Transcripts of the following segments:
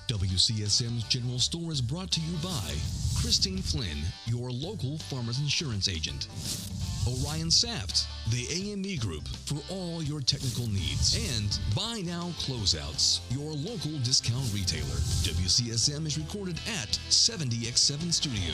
WCSM's General Store is brought to you by Christine Flynn, your local farmer's insurance agent. Orion Saft, the AME Group for all your technical needs. And Buy Now Closeouts, your local discount retailer. WCSM is recorded at 70X7 Studio.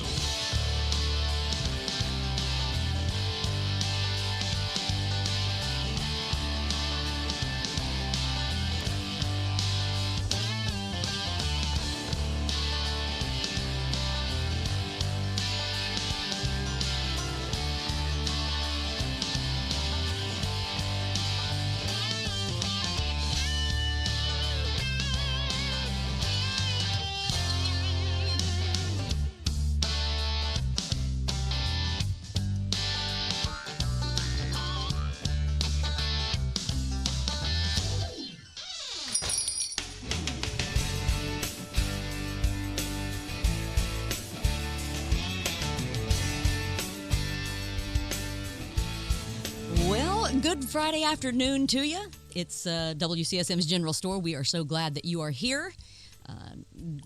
Good Friday afternoon to you. It's WCSM's General Store. We are so glad that you are here.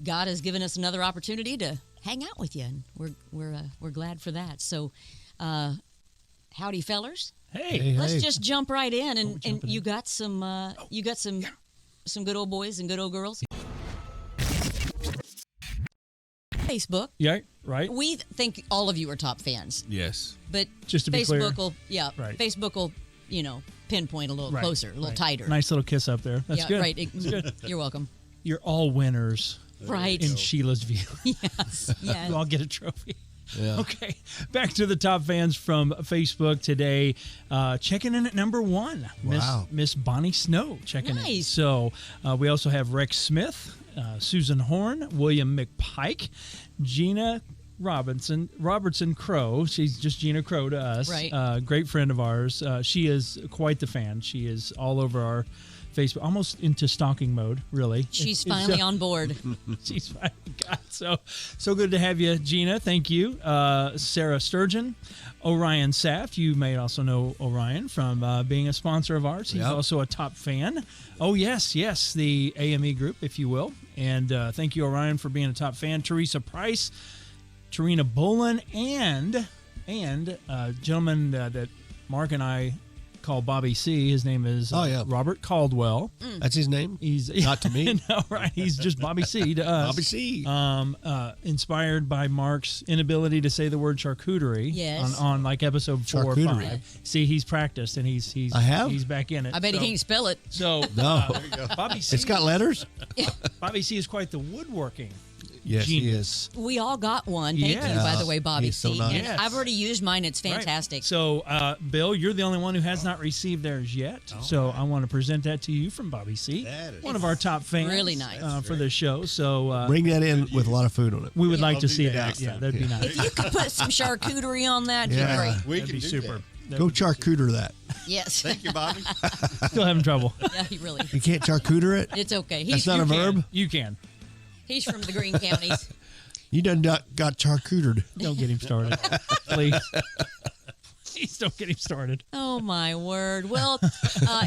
God has given us another opportunity to hang out with you, and we're glad for that. So, howdy, fellers. Hey, let's just jump right in, and you got some some good old boys and good old girls. Facebook. Yeah, right. We think all of you are top fans. Yes. But just to be Facebook clear. Facebook will, pinpoint a little closer, a little tighter. Nice little kiss up there. That's good. Right. That's good. You're welcome. You're all winners. Right. In Sheila's view. Yes. You all get a trophy. Yeah. Okay. Back to the top fans from Facebook today. Checking in at number 1. Wow. Miss Bonnie Snow checking in. So we also have Rex Smith, Susan Horn, William McPike, Gina Robertson Crow. She's just Gina Crow to us. Right. Great friend of ours. She is quite the fan. She is all over our Facebook, almost into stalking mode, really. She's finally on board. She's finally got so good to have you, Gina. Thank you. Sarah Sturgeon, Orion Saft. You may also know Orion from being a sponsor of ours. He's also a top fan. Oh, yes, the AME Group, if you will. And thank you, Orion, for being a top fan. Teresa Price, Tarina Bolin, and a gentleman that Mark and I call Bobby C. His name is Robert Caldwell. That's his name? He's not to me. No, right. He's just Bobby C. to us. Bobby C. Inspired by Mark's inability to say the word charcuterie. Yes. On like episode 4 or 5. See, he's practiced and he's back in it. I bet he can't spell it. So no. There you go. Bobby C. It's got letters? Bobby C. is quite the woodworking. Yes, genius. he is. We all got one. Thank you, by the way, Bobby He's so C. nice. And I've already used mine. It's fantastic. Right. So, Bill, you're the only one who has not received theirs yet. So I want to present that to you from Bobby C. One of our top fans. Really nice. For the show. So bring that in with a lot of food on it. We would like to see that. Yeah, that'd be nice. If you could put some charcuterie on that, it'd be great. We that'd be super. Go charcuter that. Yes. Thank you, Bobby. Still having trouble. Yeah, he really. You can't charcuter it? It's okay. That's not a verb? You can. He's from the Green Counties. You done got charcutered. Don't get him started. Please. Please don't get him started. Oh, my word. Well,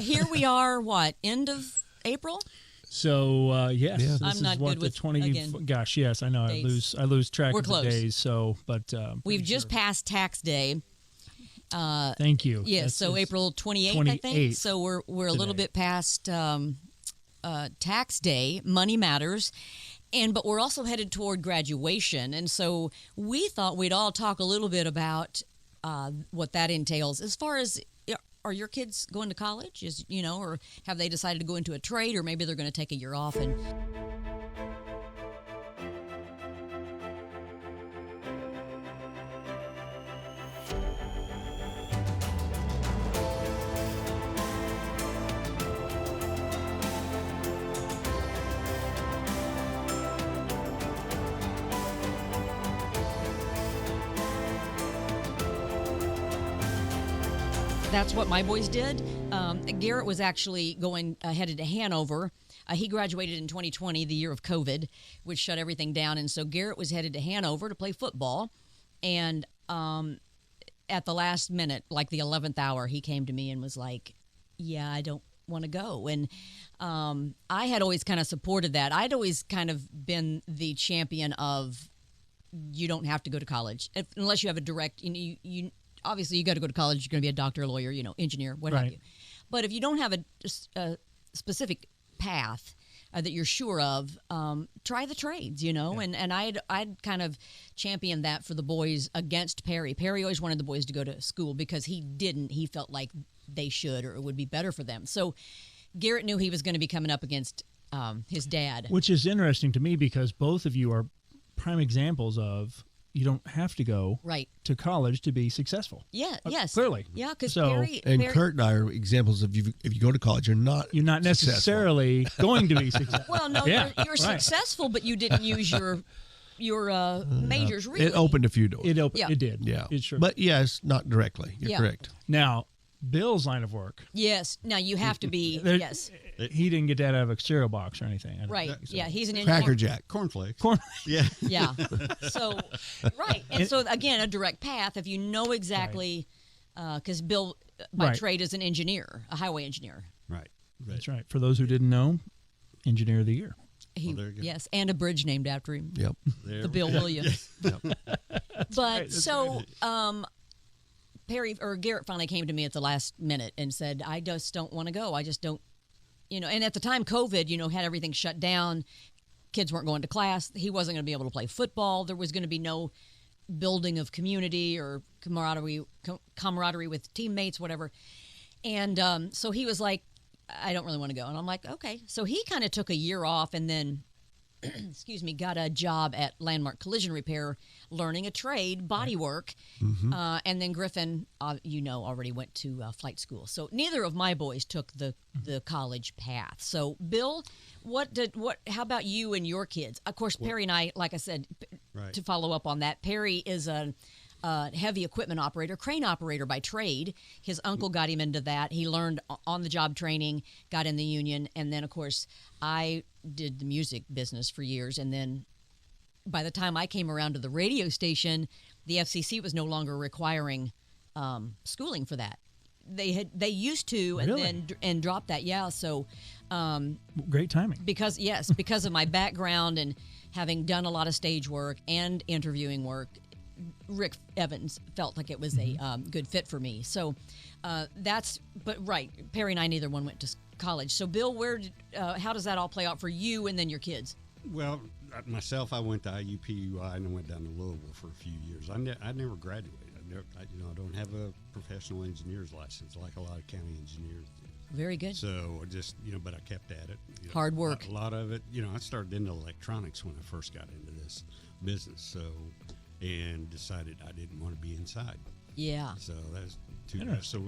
here we are, end of April? So, yes. Yeah. This I'm is not what good with, again. Gosh, yes, I know. Dates. I lose track We're of close. the days. So, but we've just passed tax day. Thank you. Yes, so April 28th, I think. So we're a little bit past tax day. Money matters. But we're also headed toward graduation. And so we thought we'd all talk a little bit about what that entails. As far as, are your kids going to college? Or have they decided to go into a trade, or maybe they're going to take a year off and... That's what my boys did. Garrett was actually headed to Hanover. He graduated in 2020, the year of COVID, which shut everything down. And so Garrett was headed to Hanover to play football. And at the last minute, like the 11th hour, he came to me and was like, yeah, I don't want to go. And I had always kind of supported that. I'd always kind of been the champion of you don't have to go to college unless you have a direct. You obviously you got to go to college. You're going to be a doctor, lawyer, engineer, what have you. But if you don't have a specific path that you're sure of, try the trades, and I'd kind of championed that for the boys against Perry. Perry always wanted the boys to go to school because he didn't. He felt like they should, or it would be better for them. So Garrett knew he was going to be coming up against his dad. Which is interesting to me because both of you are prime examples of you don't have to go to college to be successful. Yeah, yes. Clearly. Yeah, because Perry... Kurt and I are examples of if you go to college, you're not necessarily going to be successful. Well, no, you're successful, but you didn't use your majors really. It opened a few doors. It did. Yeah. It sure. But yes, not directly. You're correct. Now, Bill's line of work. Yes. Now you have to be. Yes. He didn't get that out of a cereal box or anything. Right. So. Yeah. He's an engineer. Cracker Jack. Cornflakes. Yeah. Yeah. So, right. And so again, a direct path. If you know exactly, because Bill by trade is an engineer, a highway engineer. Right. That's right. For those who didn't know, Engineer of the Year. Yes, and a bridge named after him. Yep. The Bill Williams. Yep. But so. Perry or Garrett finally came to me at the last minute and said, I just don't want to go. I just don't, and at the time COVID, had everything shut down. Kids weren't going to class. He wasn't going to be able to play football. There was going to be no building of community or camaraderie with teammates, whatever. And so he was like, I don't really want to go. And I'm like, okay. So he kind of took a year off and then, got a job at Landmark Collision Repair, learning a trade, body work. Mm-hmm. And then Griffin, already went to flight school. So neither of my boys took the college path. So Bill, how about you and your kids? Of course, Perry and I, like I said, to follow up on that, Perry is a heavy equipment operator, crane operator by trade. His uncle got him into that. He learned on-the-job training, got in the union, and then, of course, I did the music business for years. And then by the time I came around to the radio station, the FCC was no longer requiring schooling for that. They used to, and dropped that. Yeah, so great timing. Because of my background and having done a lot of stage work and interviewing work, Rick Evans felt like it was a good fit for me. So Perry and I, neither one went to college. So Bill, how does that all play out for you and then your kids? Well, myself, I went to IUPUI and I went down to Louisville for a few years. I never graduated. I don't have a professional engineer's license like a lot of county engineers do. Very good. So but I kept at it. Hard work. A lot of it, I started into electronics when I first got into this business. And decided I didn't want to be inside. Yeah. So that's so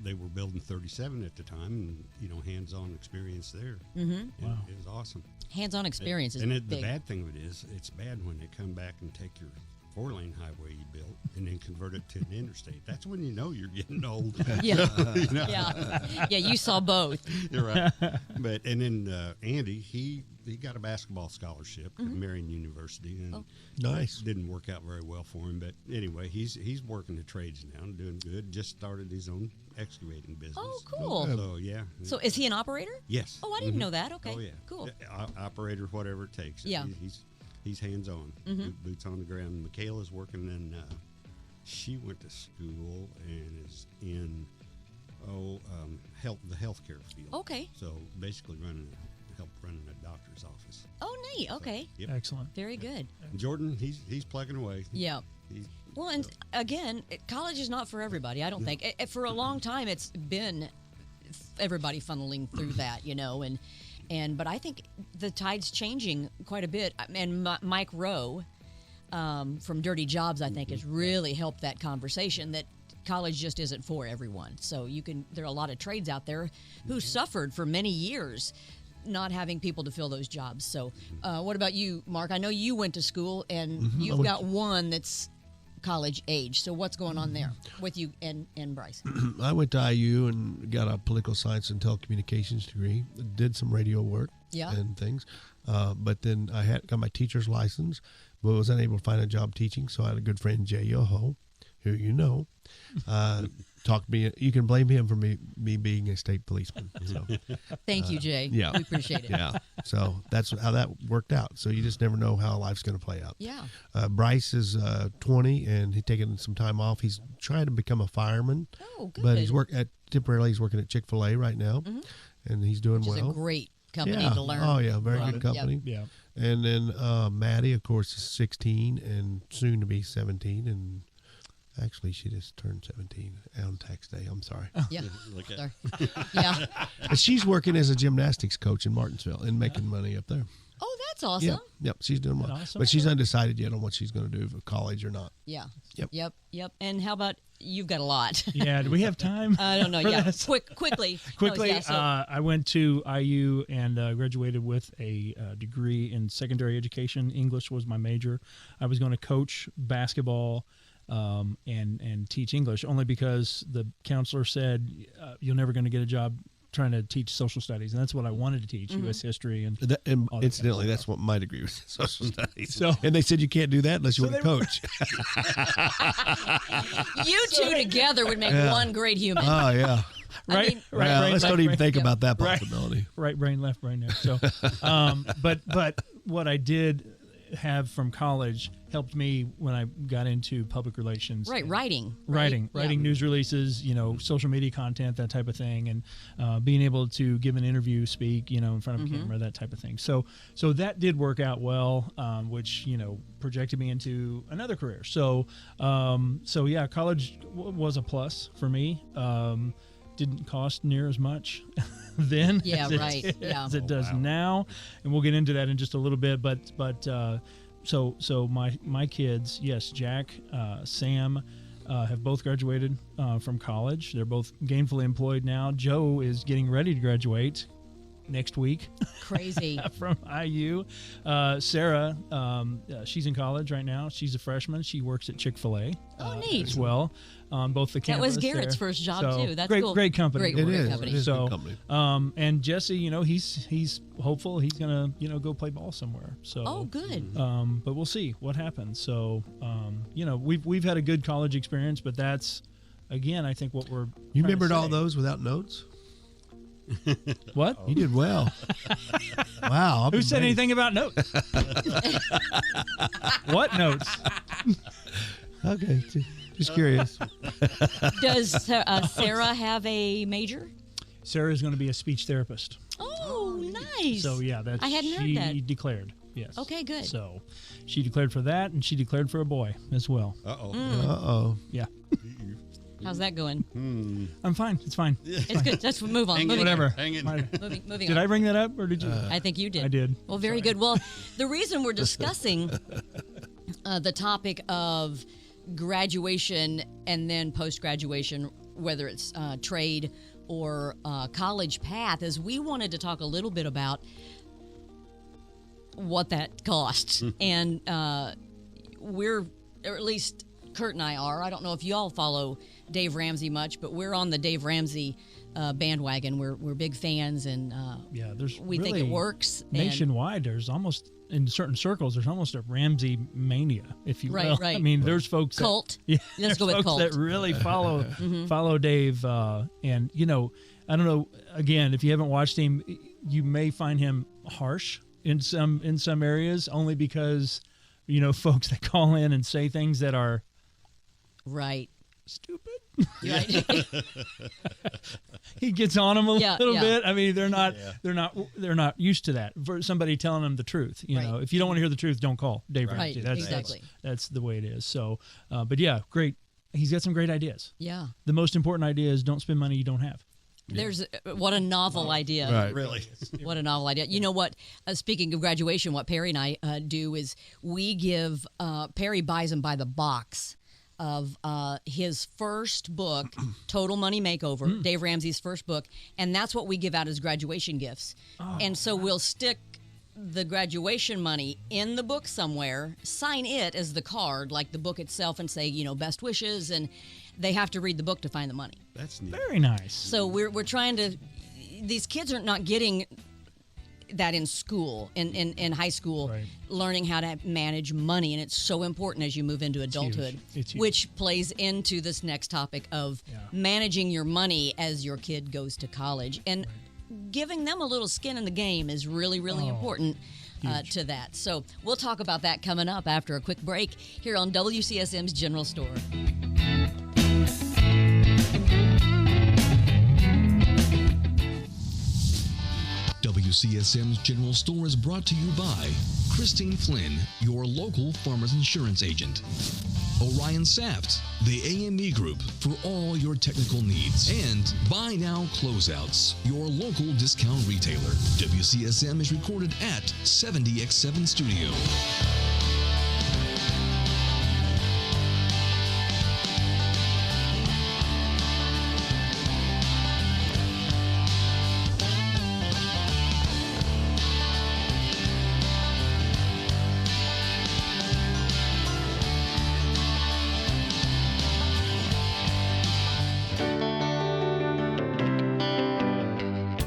they were building 37 at the time, and hands-on experience there. Mm-hmm. Wow. It was awesome. Hands-on experience is big. The bad thing of it is, it's bad when they come back and take your 4-lane highway you built and then convert it to an interstate. That's when you're getting old. Yeah. Yeah, you saw both. You're right. And then Andy, he got a basketball scholarship at Marion University, and nice. Didn't work out very well for him, but anyway, he's working the trades now and doing good. Just started his own excavating business. Oh, cool. So yeah. So is he an operator? Yes. Oh, I didn't know that. Okay. Oh yeah. Cool. Operator, whatever it takes. Yeah. He's hands on, boots on the ground. Michaela's working in. She went to school and is in the healthcare field. Okay. So basically running a doctor's office. Oh, neat. Okay. Yep. Excellent. Very good. And Jordan, he's plugging away. Yeah. And again, college is not for everybody. I don't think. For a long time, it's been everybody funneling through that, but I think the tide's changing quite a bit. And Mike Rowe from Dirty Jobs, I think, has really helped that conversation that college just isn't for everyone. So there are a lot of trades out there who suffered for many years not having people to fill those jobs. So what about you, Mark? I know you went to school and you've got one that's college age. So what's going on there with you and Bryce? I went to IU and got a political science and telecommunications degree. Did some radio work and things. But then I got my teacher's license, but was unable to find a job teaching. So I had a good friend, Jay Yoho, who talk to me. You can blame him for me being a state policeman. So, thank you, Jay. Yeah, we appreciate it. Yeah, so that's how that worked out. So you just never know how life's going to play out. Yeah. Bryce is 20 and he's taking some time off. He's trying to become a fireman. Oh, good. But he's temporarily. He's working at Chick-fil-A right now, and he's doing Which well. is a great company to learn. Oh yeah, very good company. Yeah. And then Maddie, of course, is 16 and soon to be 17. And actually, she just turned 17 on tax day. I'm sorry. Yeah. Look at Sorry. Yeah. But she's working as a gymnastics coach in Martinsville and making money up there. Oh, that's awesome. Yep, she's doing well. Awesome. But she's undecided yet on what she's going to do for college or not. Yeah. Yep. Yep. And how about you've got a lot? Yeah. Do we have time? I don't know. for Yeah. this? Quickly. Quickly, Oh, yeah, so- I went to IU and graduated with a degree in secondary education. English was my major. I was going to coach basketball and teach English, only because the counselor said you're never going to get a job trying to teach social studies, and that's what I wanted to teach, U.S. history. And all that incidentally, kind of that's what my degree was, social studies. So- and they said you can't do that unless you want to coach. You two together would make one great human. Oh, yeah. right, mean- right. Well, brain, let's left don't even brain. think about that Right. possibility. Right brain, left brain there. So, but what I did have from college helped me when I got into public relations. Right, and writing. writing Yeah. news releases, social media content, that type of thing, and being able to give an interview, speak, in front of a camera, that type of thing. So that did work out well, which projected me into another career. So yeah, college was a plus for me. Didn't cost near as much then Yeah, as it, right. Yeah. as it does now, and we'll get into that in just a little bit. But so my kids, yes, Jack, Sam, have both graduated from college. They're both gainfully employed now. Joe is getting ready to graduate next week Crazy. from IU. Sarah, she's in college right now. She's a freshman. She works at Chick-fil-A neat. as well. Both the That was campus Garrett's there. first job, So, too. That's great, cool. Great company. Great It is. company. It is a So, good company. and Jesse, he's hopeful he's gonna go play ball somewhere. So Oh, good. but we'll see what happens. So we've had a good college experience, but that's again I think what we're You trying to remembered all say. those without notes? What? You did well. Wow. I'm Who said amazed. anything about notes? What notes? Okay. Just curious. Does Sarah have a major? Sarah's going to be a speech therapist. Oh, nice. So yeah, that's I hadn't heard she that. declared. Yes. Okay, good. So she declared for that, and she declared for a boy as well. Uh-oh. Uh-oh. Yeah, How's that going? I'm fine. It's fine. It's good. Let's move on. Hang in Moving there. on. Whatever. Hang in My- there. Moving Did on. I bring that up, or did you? I think you did. I did. Well, very good. Well, the reason we're discussing the topic of graduation and then post-graduation, whether it's trade or college path, is we wanted to talk a little bit about what that costs. And we're, or at least Kurt and I are, I don't know if y'all follow Dave Ramsey much, but we're on the Dave Ramsey bandwagon. We're big fans, and Yeah, there's we think really it works. and- nationwide. There's almost in certain circles. There's almost a Ramsey mania, if you Right, will. right. I mean, there's folks Cult. That, yeah, Let's there's go with folks cult. that really follow Dave. And I don't know. Again, if you haven't watched him, you may find him harsh in some areas, only because folks that call in and say things that are Right. stupid. Right. He gets on them a Yeah, little yeah. bit. I mean, they're not used to that. For somebody telling them the truth, Right. if you don't want to hear the truth, don't call Dave Right, Ramsey. That's exactly. that's the way it is. So, but yeah, great. He's got some great ideas. Yeah. The most important idea is don't spend money you don't have. There's what a novel idea. Right. Really? What a novel idea. You know what? Speaking of graduation, what Perry and I do is we give, Perry buys them by the box of his first book, Total Money Makeover, Dave Ramsey's first book. And that's what we give out as graduation gifts. And so we'll stick the graduation money in the book somewhere, sign it as the card, like the book itself, and say, best wishes. And they have to read the book to find the money. That's neat. Very nice. So we're trying to. These kids are not getting that in school, in high school, right. learning how to manage money. And it's so important as you move into adulthood, It's huge. which plays into this next topic of managing your money as your kid goes to college. And giving them a little skin in the game is really, really important to that. So we'll talk about that coming up after a quick break here on WCSM's General Store. WCSM's General Store is brought to you by Christine Flynn, your local farmers insurance agent. Orion Saft, the AME Group for all your technical needs. And Buy Now Closeouts, your local discount retailer. WCSM is recorded at 70X7 Studio.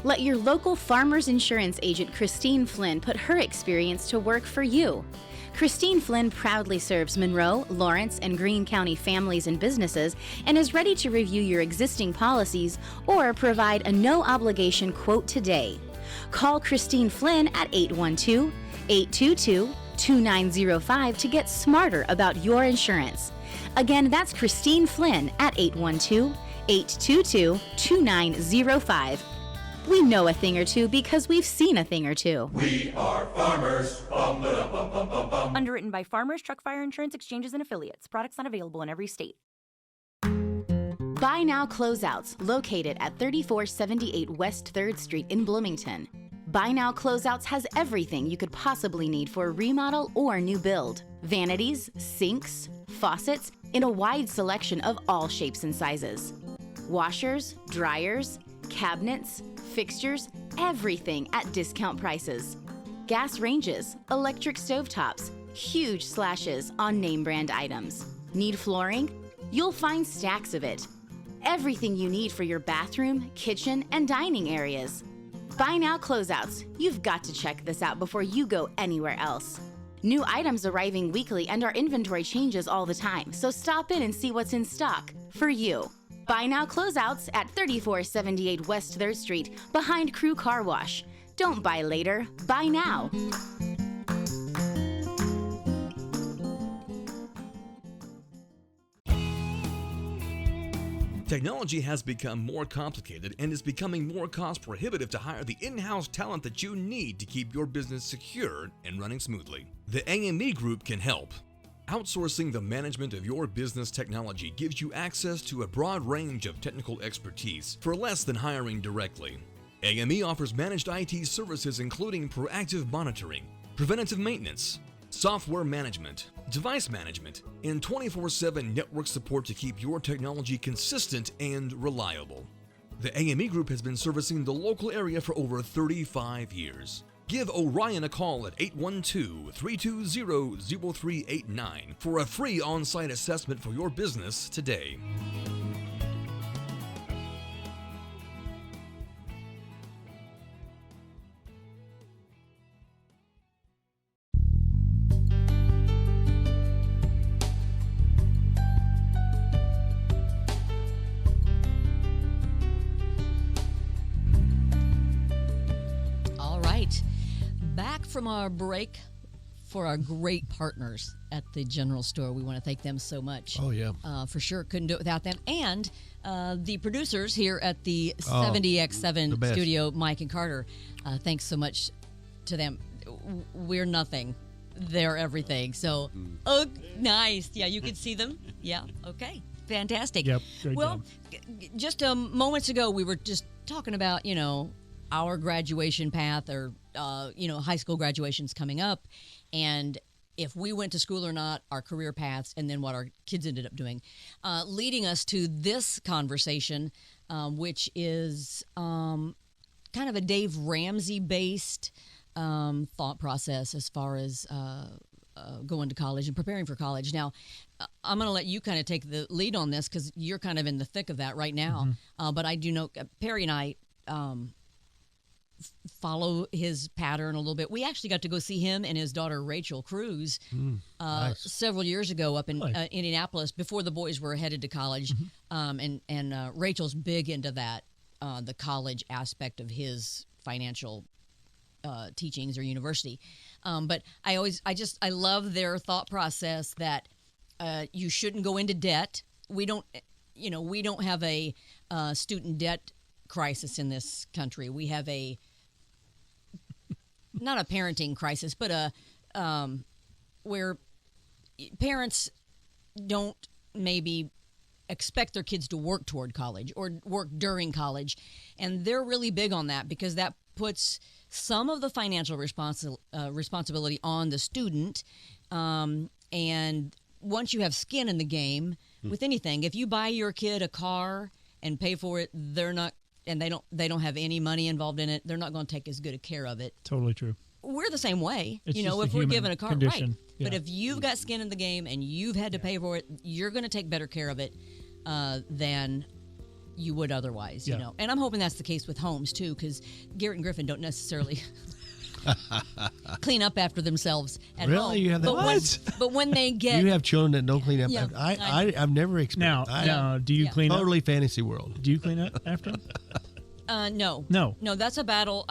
Let your local farmer's insurance agent, Christine Flynn, put her experience to work for you. Christine Flynn proudly serves Monroe, Lawrence, and Greene County families and businesses and is ready to review your existing policies or provide a no-obligation quote today. Call Christine Flynn at 812-822-2905 to get smarter about your insurance. Again, that's Christine Flynn at 812-822-2905. We know a thing or two because we've seen a thing or two. We are farmers. Bum, ba-dum, bum, bum, bum, bum. Underwritten by Farmers Truck Fire Insurance Exchanges and Affiliates. Products not available in every state. Buy Now Closeouts, located at 3478 West 3rd Street in Bloomington. Buy Now Closeouts has everything you could possibly need for a remodel or new build. Vanities, sinks, faucets, in a wide selection of all shapes and sizes. Washers, dryers, cabinets, fixtures, everything at discount prices. Gas ranges, electric stovetops, huge slashes on name brand items. Need flooring? You'll find stacks of it. Everything you need for your bathroom, kitchen, and dining areas. Buy Now Closeouts. You've got to check this out before you go anywhere else. New items arriving weekly and our inventory changes all the time, so stop in and see what's in stock for you. Buy Now Closeouts at 3478 West 3rd Street, behind Crew Car Wash. Don't buy later, buy now. Technology has become more complicated and is becoming more cost prohibitive to hire the in-house talent that you need to keep your business secure and running smoothly. The AME Group can help. Outsourcing the management of your business technology gives you access to a broad range of technical expertise for less than hiring directly. AME offers managed IT services including proactive monitoring, preventative maintenance, software management, device management, and 24/7 network support to keep your technology consistent and reliable. The AME Group has been servicing the local area for over 35 years. Give Orion a call at 812-320-0389 for a free on-site assessment for your business today. Back from our break for our great partners at the General Store. We want to thank them so much. Oh, yeah. For sure. Couldn't do it without them. And the producers here at the 70X7 studio, Mike and Carter. Thanks so much to them. We're nothing. They're everything. So, oh, nice. Yeah, you can see them. Yeah, okay. Fantastic. Yep. Well, just moments ago, we were just talking about, our graduation path or, high school graduation's coming up. And if we went to school or not, our career paths, and then what our kids ended up doing, leading us to this conversation, which is kind of a Dave Ramsey-based thought process as far as going to college and preparing for college. Now, I'm going to let you kind of take the lead on this because you're kind of in the thick of that right now. But I do know Perry and I follow his pattern a little bit. We actually got to go see him and his daughter Rachel Cruz Nice. several years ago up in Indianapolis before the boys were headed to college. And Rachel's big into that, the college aspect of his financial teachings or university. But I love their thought process that you shouldn't go into debt. We don't have a student debt crisis in this country. We have not a parenting crisis, but where parents don't maybe expect their kids to work toward college or work during college, and they're really big on that because that puts some of the financial responsibility on the student. And once you have skin in the game with anything, if you buy your kid a car and pay for it, they don't have any money involved in it, they're not going to take as good a care of it. Totally true. We're the same way. It's if we're given a car, condition. right. Yeah. But if you've got skin in the game and you've had to pay for it, you're going to take better care of it than you would otherwise, you know. And I'm hoping that's the case with homes too, because Garrett and Griffin don't necessarily clean up after themselves at home. Really? You have that? But when they get... You have children that don't clean up. Yeah, I've never experienced Now, do you clean up? Totally fantasy world. Do you clean up after them? No. No. That's a battle.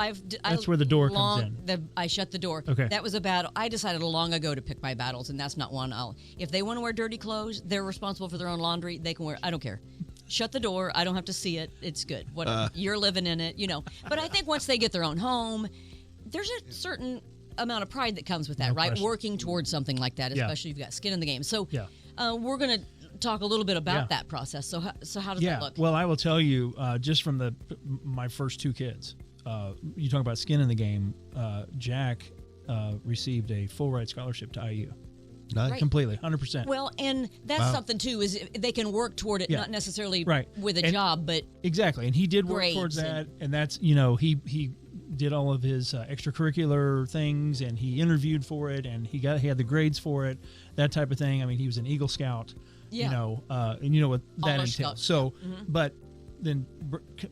That's where the door comes in. I shut the door. Okay. That was a battle. I decided long ago to pick my battles, and that's not one. If they want to wear dirty clothes, they're responsible for their own laundry. They can wear. I don't care. Shut the door. I don't have to see it. It's good. Whatever. You're living in it, But I think once they get their own home, there's a certain amount of pride that comes with that, right? Question. Working towards something like that, especially if you've got skin in the game. So we're going to talk a little bit about that process. So how does that look? Well, I will tell you, just from my first two kids, you talk about skin in the game. Jack received a full ride scholarship to IU. Nice. Right. Completely, 100%. Well, and that's something too, is they can work toward it, not necessarily with a job, but exactly. And he did work grades towards that, and that's he did all of his extracurricular things, and he interviewed for it, and he had the grades for it, that type of thing. I mean, he was an Eagle Scout. Yeah. And you know what that entails. Scouts. So, but then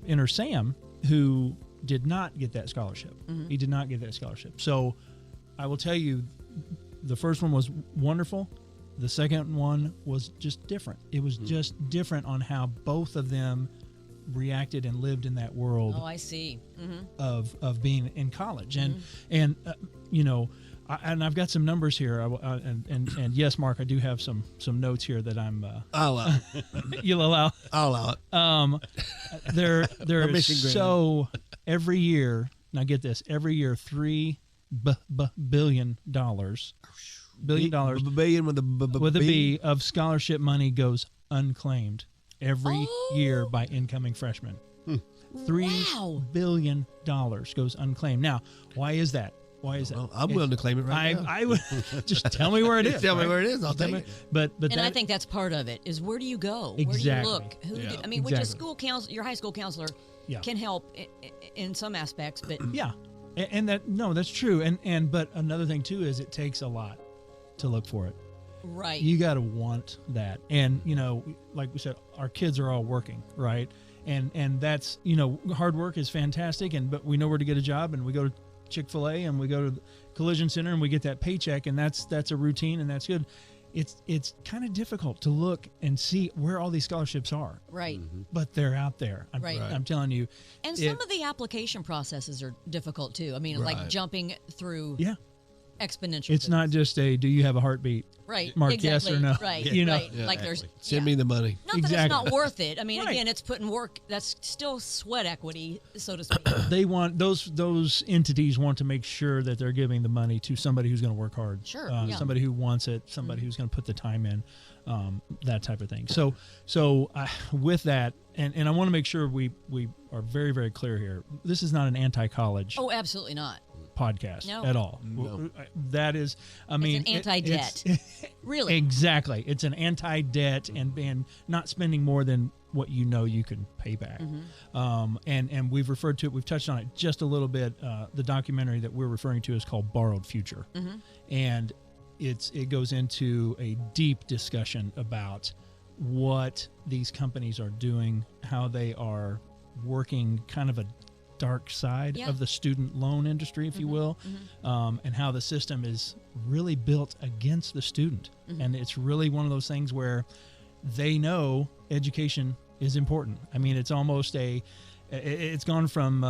enter Sam, who did not get that scholarship. He did not get that scholarship. So, I will tell you, the first one was wonderful. The second one was just different. It was just different on how both of them reacted and lived in that world. Oh, I see. Of being in college, and I've got some numbers here, and yes, Mark, I do have some notes here that I'm. I'll allow. You'll allow. I'll allow it. There is so every year. Now get this: every year, $3 billion. Billion with a B of scholarship money goes unclaimed every year by incoming freshmen. $3 billion goes unclaimed. Now, why is that? Well, I'm willing to claim it right now. I would just tell me where it is. Tell me where it is. I'll take it. But I think that's part of it. Is where do you go? Exactly. Where do you look? Which a school counselor, your high school counselor, can help in some aspects, but and that's true. And but another thing too is it takes a lot to look for it. Right. You got to want that, and like we said, our kids are all working, right? And that's hard work is fantastic, but we know where to get a job, and we go to Chick-fil-A and we go to the collision center and we get that paycheck, and that's a routine, and that's good. It's kind of difficult to look and see where all these scholarships are. Right. But they're out there. I'm telling you. And some of the application processes are difficult too. I mean, like jumping through exponential. It's not just do you have a heartbeat? Right. Mark exactly. yes or no. Right. Right. Yeah, like there's send me the money. Not that it's not worth it. I mean, again, it's putting work. That's still sweat equity, so to speak. They want those entities want to make sure that they're giving the money to somebody who's going to work hard. Sure. Somebody who wants it. Somebody who's going to put the time in. That type of thing. So with that, and I want to make sure we are very, very clear here. This is not an anti-college. Oh, absolutely not. Podcast no. at all. No. That is, I mean, it's an anti-debt. Really? Exactly. It's an anti-debt and not spending more than what you can pay back. And we've referred to it. We've touched on it just a little bit. The documentary that we're referring to is called Borrowed Future, and it goes into a deep discussion about what these companies are doing, how they are working kind of dark side of the student loan industry, if you will, and how the system is really built against the student. And it's really one of those things where they know education is important. I mean, it's almost it's gone from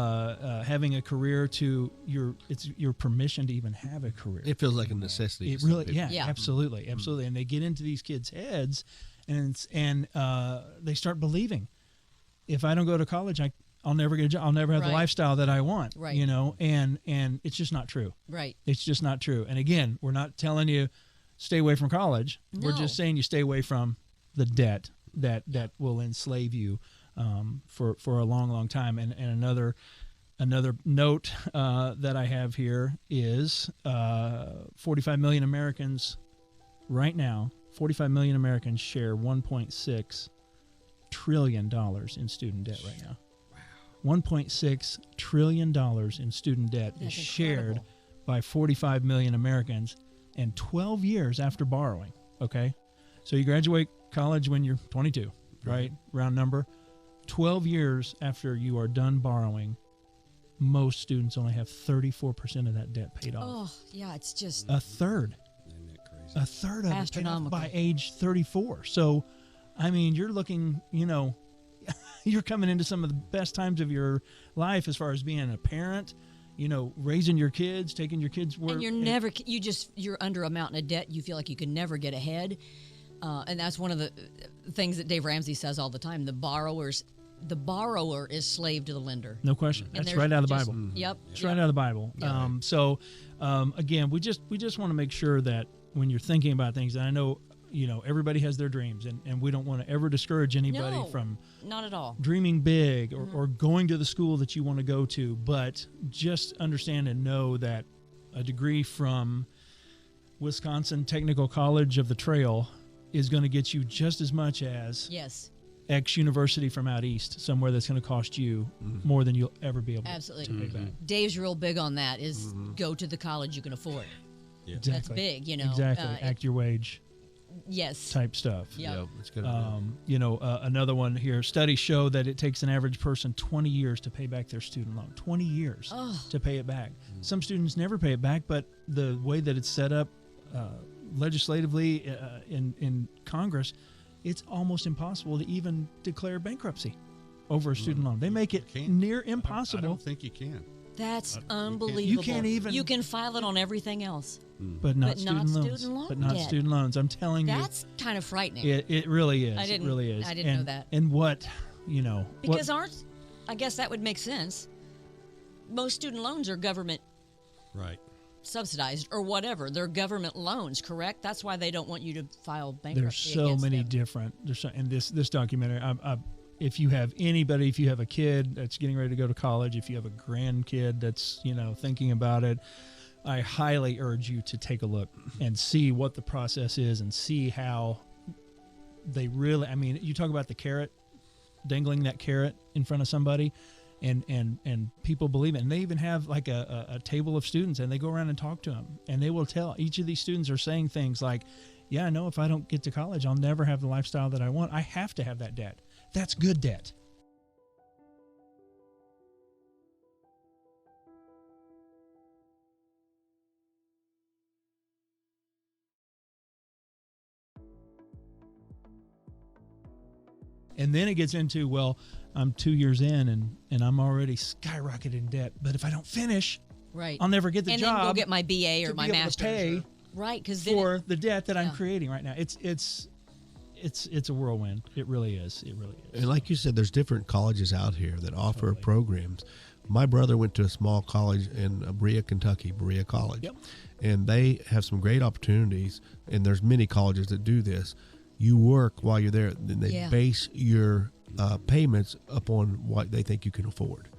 having a career to your permission to even have a career. It feels like a necessity. It really, absolutely. And they get into these kids' heads, and they start believing, if I don't go to college, I'll never get a job. I'll never have the lifestyle that I want. Right. You know, and it's just not true. Right. It's just not true. And again, we're not telling you stay away from college. No. We're just saying you stay away from the debt that will enslave you for a long, long time. And another note that I have here is 45 million Americans right now. 45 million Americans share $1.6 trillion in student debt right now. Wow. $1.6 trillion in student debt is shared by 45 million Americans, and 12 years after borrowing. Okay, so you graduate college when you're 22, right? Round number. 12 years after you are done borrowing, most students only have 34% of that debt paid off. Oh, yeah, it's just a third. Isn't that crazy? A third of it paid off astronomical by age 34. So, I mean, you're looking, you're coming into some of the best times of your life as far as being a parent, raising your kids, taking your kids work. And you're under a mountain of debt. You feel like you can never get ahead. And that's one of the things that Dave Ramsey says all the time. The borrower is slave to the lender. No question. That's right out of the Bible. Yep. It's right out of the Bible. Yeah. Again, we just want to make sure that when you're thinking about things, and I know, everybody has their dreams, and we don't want to ever discourage anybody from not at all dreaming big or going to the school that you want to go to, but just understand and know that a degree from Wisconsin Technical College of the Trail is going to get you just as much as X university from out east, somewhere that's going to cost you more than you'll ever be able to pay back. Dave's real big on that, is go to the college you can afford. Yeah. Exactly. That's big, Exactly. Act your wage. Yes. Type stuff. Yep. It's good. Another one here. Studies show that it takes an average person 20 years to pay back their student loan. 20 years to pay it back. Some students never pay it back, but the way that it's set up legislatively in Congress, it's almost impossible to even declare bankruptcy over a student loan. They make it near impossible. I don't think you can. That's unbelievable. You can't even. You can file it on everything else, but not student loans. But not student loans. I'm telling you, that's kind of frightening. It really is. It really is. I didn't know that. And what because I guess that would make sense. Most student loans are government subsidized or whatever. They're government loans, correct? That's why they don't want you to file bankruptcy. There's so many them. different. In this documentary, if you have a kid that's getting ready to go to college, if you have a grandkid that's thinking about it, I highly urge you to take a look and see what the process is and see how they really. I mean, you talk about the carrot, dangling that carrot in front of somebody. And people believe it. And they even have like a table of students, and they go around and talk to them, and they will tell. Each of these students are saying things like, yeah, I know if I don't get to college, I'll never have the lifestyle that I want. I have to have that debt. That's good debt. And then it gets into, well, I'm 2 years in and I'm already skyrocketed in debt. But if I don't finish, I'll never get the job. And then go get my BA or my master's. Pay for the debt that I'm creating right now. It's a whirlwind. It really is. It really is. And like you said, there's different colleges out here that offer programs. My brother went to a small college in Berea, Kentucky, Berea College. Yep. And they have some great opportunities, and there's many colleges that do this. You work while you're there, then they base your payments upon what they think you can afford.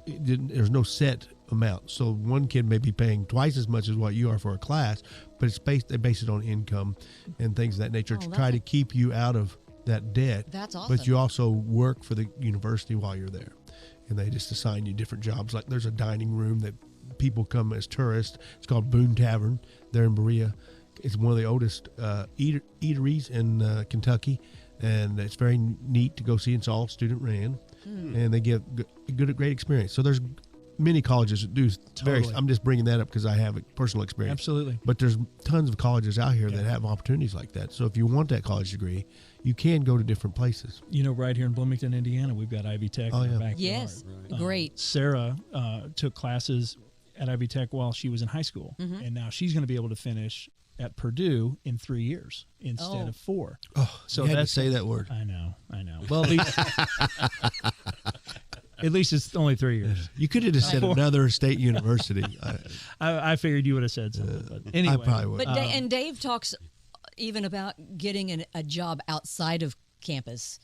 There's no set amount. So one kid may be paying twice as much as what you are for a class, but they base it on income and things of that nature to try to keep you out of that debt. That's awesome. But you also work for the university while you're there, and they just assign you different jobs. Like there's a dining room that people come as tourists. It's called Boone Tavern there in Berea. It's one of the oldest eateries in Kentucky, and it's very neat to go see. It's all student ran. and they get great experience. So there's many colleges that do Totally. I'm just bringing that up because I have a personal experience. Absolutely. But there's tons of colleges out here that have opportunities like that. So if you want that college degree, you can go to different places. Right here in Bloomington, Indiana, we've got Ivy Tech in our backyard. Yes, great. Sarah took classes at Ivy Tech while she was in high school, and now she's going to be able to finish at Purdue in 3 years instead of 4. Oh, so you had to say that word. I know. Well, at least it's only 3 years. You could have just said another state university. I figured you would have said something. But anyway, I probably would. But and Dave talks even about getting a job outside of campus,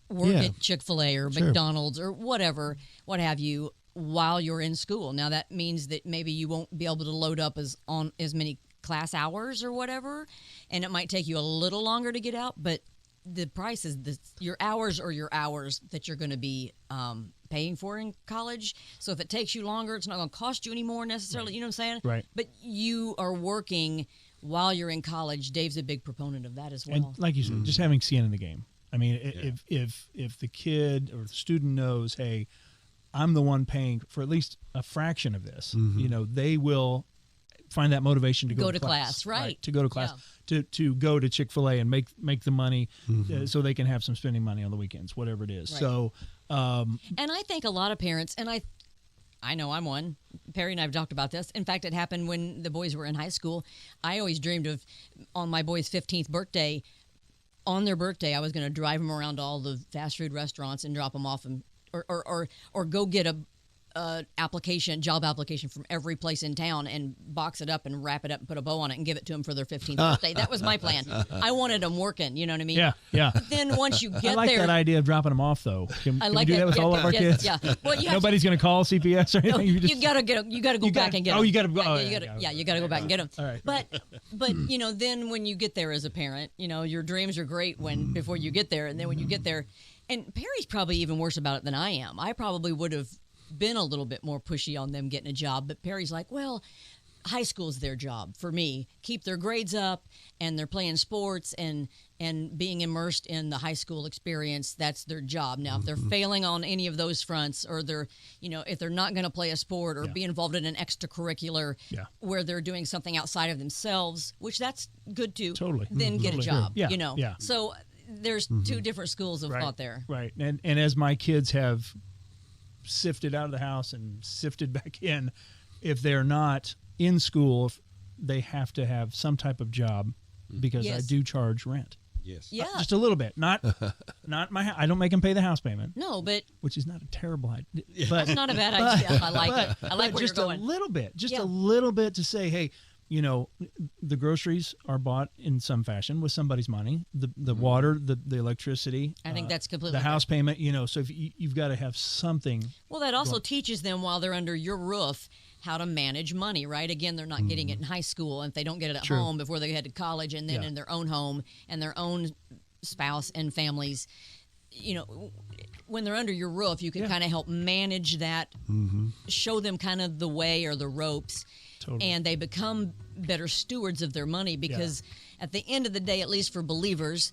work at Chick-fil-A or McDonald's or whatever, what have you, while you're in school. Now that means that maybe you won't be able to load up as many class hours or whatever, and it might take you a little longer to get out, but the price is your hours that you're going to be paying for in college. So if it takes you longer, it's not going to cost you any more necessarily. Right. You know what I'm saying? Right. But you are working while you're in college. Dave's a big proponent of that as well. And like you said, just having skin in the game. I mean, if the kid or the student knows, hey, I'm the one paying for at least a fraction of this, they will find that motivation to go to class. Right. To go to class, to go to Chick-fil-A and make the money so they can have some spending money on the weekends, whatever it is. Right. So, and I think a lot of parents, and I know I'm one. Perry and I have talked about this. In fact, it happened when the boys were in high school. I always dreamed of, on my boys' 15th birthday, on their birthday, I was going to drive them around all the fast food restaurants and drop them off, or go get a job application from every place in town and box it up and wrap it up and put a bow on it and give it to them for their 15th birthday. That was my plan. I wanted them working, you know what I mean? Yeah. But then once you get there. I like that idea of dropping them off, though. Can we do that with all of our kids? Yeah. Well, nobody's going to call CPS or anything. You got to go back and get them. Oh, you got to go. You got to go back and get them. All right. But then when you get there as a parent, your dreams are great before you get there, and then when you get there, and Perry's probably even worse about it than I am. I probably would have been a little bit more pushy on them getting a job, but Perry's like, well, high school's their job for me. Keep their grades up, and they're playing sports and being immersed in the high school experience. That's their job. Now, if they're failing on any of those fronts, or they're, if they're not going to play a sport or be involved in an extracurricular where they're doing something outside of themselves, which that's good too. Totally. Then get a job. Yeah. So there's two different schools of thought there. Right. And as my kids have sifted out of the house and sifted back in, if they're not in school, they have to have some type of job, because I do charge rent. Yes. Yeah. Just a little bit. Not I don't make them pay the house payment. No, but which is not a terrible idea. But it's not a bad idea. I like it. I like where just you're going. A little bit. Just a little bit to say, hey, the groceries are bought in some fashion with somebody's money. The water, the electricity. I think that's completely the house payment. So if you've got to have something. Well, that also teaches them while they're under your roof how to manage money, right? Again, they're not getting it in high school, and if they don't get it at home before they head to college, and then in their own home and their own spouse and families, when they're under your roof, you can kind of help manage that, show them kind of the way or the ropes. Totally. And they become better stewards of their money, because at the end of the day, at least for believers,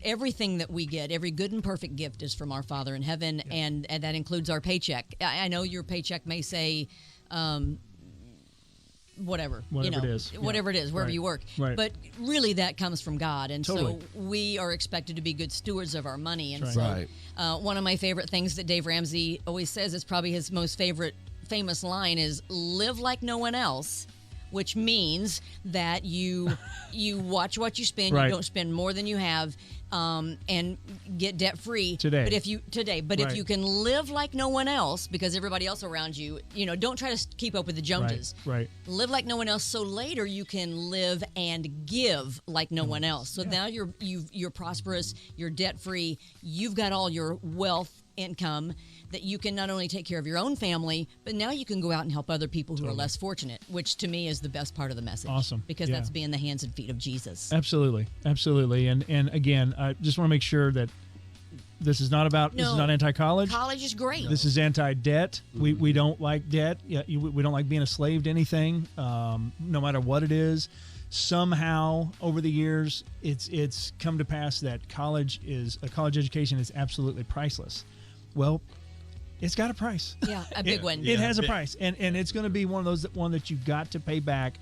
everything that we get, every good and perfect gift is from our Father in heaven, and that includes our paycheck. I know your paycheck may say whatever it is, wherever you work. Right. But really that comes from God. And so we are expected to be good stewards of our money. And one of my favorite things that Dave Ramsey always says, is probably his most famous line, is live like no one else, which means that you watch what you spend, you don't spend more than you have, and get debt free today. But if you can live like no one else, because everybody else around you, don't try to keep up with the Joneses. Right. Live like no one else, so later you can live and give like no one else. So now you're prosperous, you're debt free, you've got all your wealth, income, that you can not only take care of your own family, but now you can go out and help other people who are less fortunate, which to me is the best part of the message. Awesome. Because that's being the hands and feet of Jesus. Absolutely. And again, I just want to make sure that this is not anti-college. College is great. This is anti-debt. We don't like debt. We don't like being a slave to anything, no matter what it is. Somehow over the years, it's come to pass that college education is absolutely priceless. well, it's got a price. Yeah, a big one. It has a price, and it's going to be one that you've got to pay back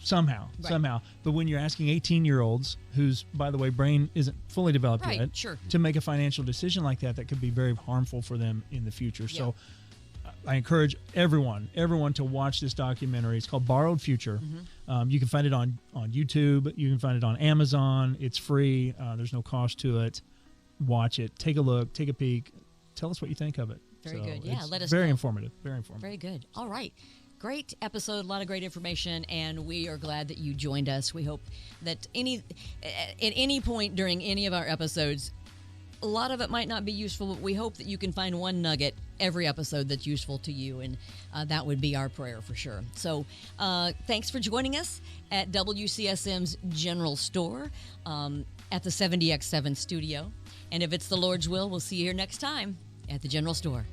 somehow. But when you're asking 18-year-olds, whose, by the way, brain isn't fully developed yet, to make a financial decision like that could be very harmful for them in the future. Yeah. So I encourage everyone to watch this documentary. It's called Borrowed Future. You can find it on YouTube. You can find it on Amazon. It's free. There's no cost to it. Watch it. Take a look. Take a peek. Tell us what you think of it. Very good. Yeah, let us know. Very informative. Very informative. Very good. All right. Great episode, a lot of great information, and we are glad that you joined us. We hope that at any point during any of our episodes, a lot of it might not be useful, but we hope that you can find one nugget every episode that's useful to you, and that would be our prayer for sure. So thanks for joining us at WCSM's General Store at the 70X7 studio. And if it's the Lord's will, we'll see you here next time at the General Store.